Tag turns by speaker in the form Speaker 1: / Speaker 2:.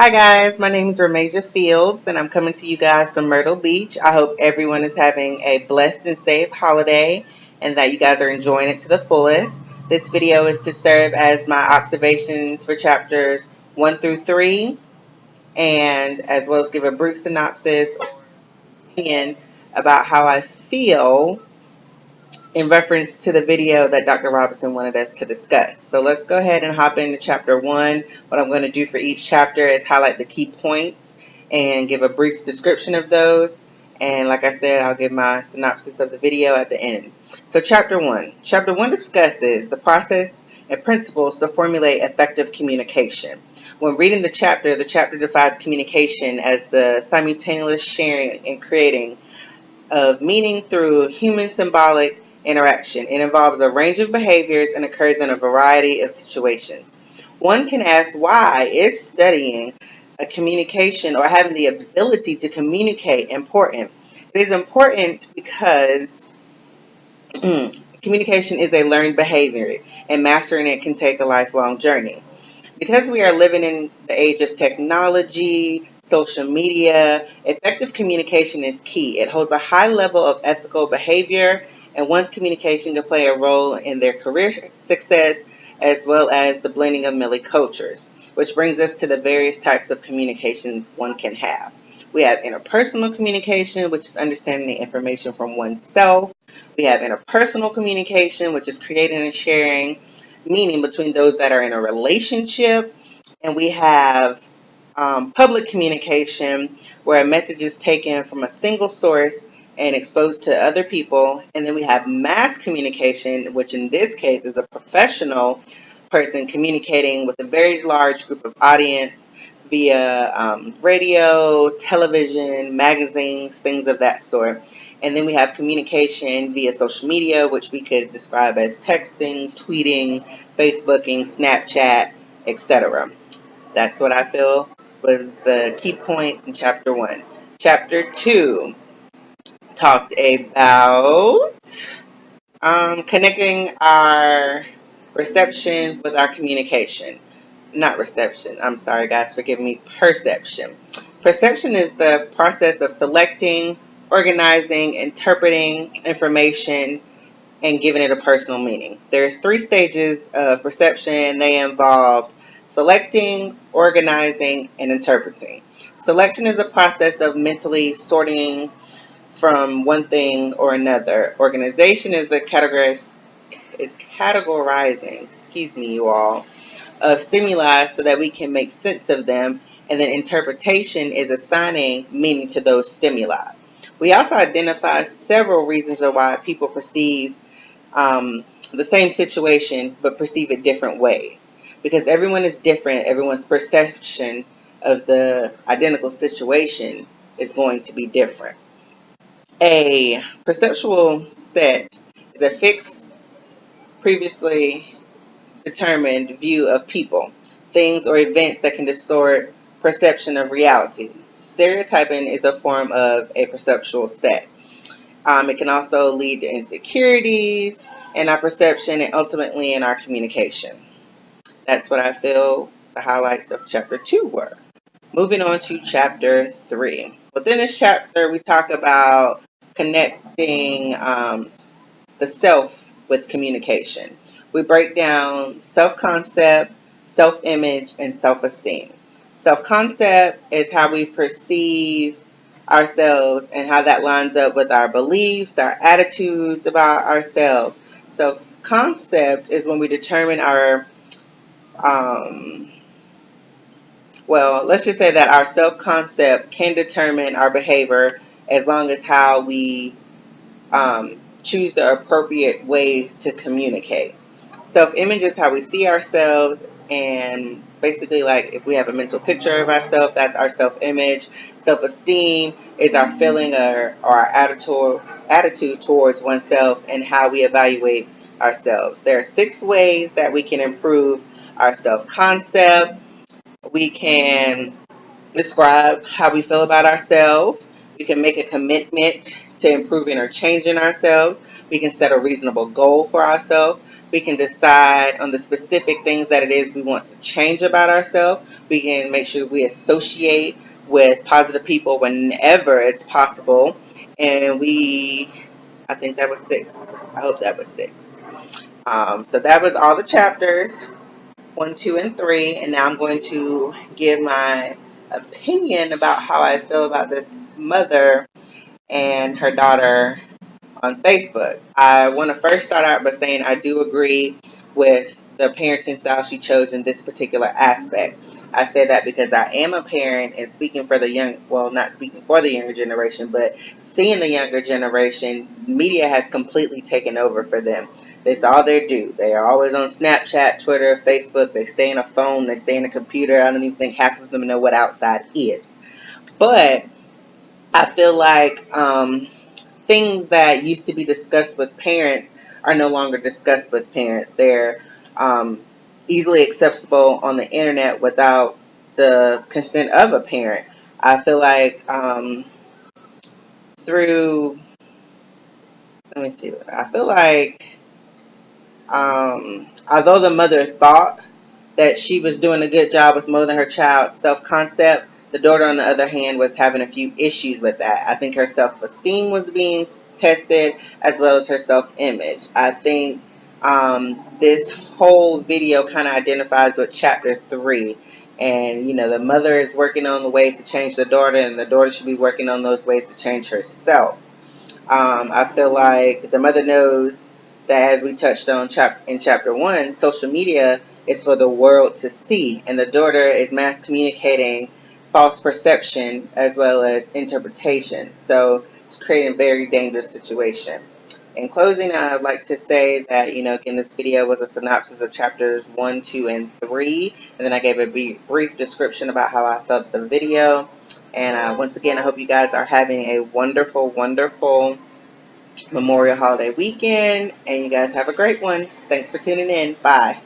Speaker 1: Hi guys, my name is Ramasia Fields and I'm coming to you guys from Myrtle Beach. I hope everyone is having a blessed and safe holiday and that you guys are enjoying it to the fullest. This video is to serve as my observations for chapters 1 through 3 and as well as give a brief synopsis or opinion about how I feel in reference to the video that Dr. Robinson wanted us to discuss. So let's go ahead and hop into chapter 1. What I'm going to do for each chapter is highlight the key points and give a brief description of those. And like I said, I'll give my synopsis of the video at the end. So chapter 1. Chapter 1 discusses the process and principles to formulate effective communication. When reading the chapter defines communication as the simultaneous sharing and creating of meaning through human symbolic interaction. It involves a range of behaviors and occurs in a variety of situations. One can ask, why is studying a communication or having the ability to communicate important? It is important because communication is a learned behavior and mastering it can take a lifelong journey. Because we are living in the age of technology, social media, effective communication is key. It holds a high level of ethical behavior, and one's communication can play a role in their career success as well as the blending of many cultures, which brings us to the various types of communications one can have. We have interpersonal communication, which is understanding the information from oneself. We have interpersonal communication, which is creating and sharing meaning between those that are in a relationship. And we have public communication, where a message is taken from a single source and exposed to other people. And then we have mass communication, which in this case is a professional person communicating with a very large group of audience via radio, television, magazines, things of that sort. And then we have communication via social media, which we could describe as texting, tweeting, Facebooking, Snapchat, etc. That's what I feel was the key points in chapter 1. Chapter 2 talked about connecting our reception with our communication. Not reception. I'm sorry, guys. Forgive me. Perception. Perception is the process of selecting, organizing, interpreting information, and giving it a personal meaning. There's 3 stages of perception. They involved selecting, organizing, and interpreting. Selection is the process of mentally sorting from one thing or another. Organization is the categorizing, excuse me, you all, of stimuli so that we can make sense of them. And then interpretation is assigning meaning to those stimuli. We also identify several reasons of why people perceive the same situation but perceive it different ways. Because everyone is different, everyone's perception of the identical situation is going to be different. A perceptual set is a fixed, previously determined view of people, things, or events that can distort perception of reality. Stereotyping is a form of a perceptual set. It can also lead to insecurities in our perception and ultimately in our communication. That's what I feel the highlights of chapter 2 were. Moving on to chapter 3. Within this chapter, we talk about connecting the self with communication. We break down self-concept, self-image, and self-esteem. Self-concept is how we perceive ourselves and how that lines up with our beliefs, our attitudes about ourselves. Self-concept is when we determine our, let's just say that our self-concept can determine our behavior as long as how we choose the appropriate ways to communicate. Self-image is how we see ourselves, and basically, like, if we have a mental picture of ourselves, that's our self-image. Self-esteem is our feeling or our attitude towards oneself and how we evaluate ourselves. There are 6 ways that we can improve our self-concept. We can describe how we feel about ourselves. We can make a commitment to improving or changing ourselves. We can set a reasonable goal for ourselves. We can decide on the specific things that it is we want to change about ourselves. We can make sure we associate with positive people whenever it's possible. And I think that was 6. I hope that was 6. So that was all the chapters, 1, 2, and 3. And now I'm going to give my opinion about how I feel about this mother and her daughter on Facebook. I want to first start out by saying I do agree with the parenting style she chose in this particular aspect. I say that because I am a parent and speaking for the not speaking for the younger generation, but seeing the younger generation, media has completely taken over for them. That's all they do. They are always on Snapchat, Twitter, Facebook. They stay in a phone. They stay in a computer. I don't even think half of them know what outside is. But I feel like things that used to be discussed with parents are no longer discussed with parents. They're easily accessible on the internet without the consent of a parent. I feel like through, let me see, I feel like although the mother thought that she was doing a good job with molding her child's self-concept, the daughter, on the other hand, was having a few issues with that. I think her self-esteem was being tested, as well as her self-image. I think this whole video kind of identifies with chapter 3. And, the mother is working on the ways to change the daughter, and the daughter should be working on those ways to change herself. I feel like the mother knows that, as we touched on in chapter 1, social media is for the world to see, and the daughter is mass communicating false perception as well as interpretation. So it's creating a very dangerous situation. In closing, I'd like to say that, again, this video was a synopsis of chapters 1, 2, and 3, and then I gave a brief description about how I felt the video. And once again, I hope you guys are having a wonderful, wonderful Memorial Holiday weekend, and you guys have a great one. Thanks for tuning in. Bye.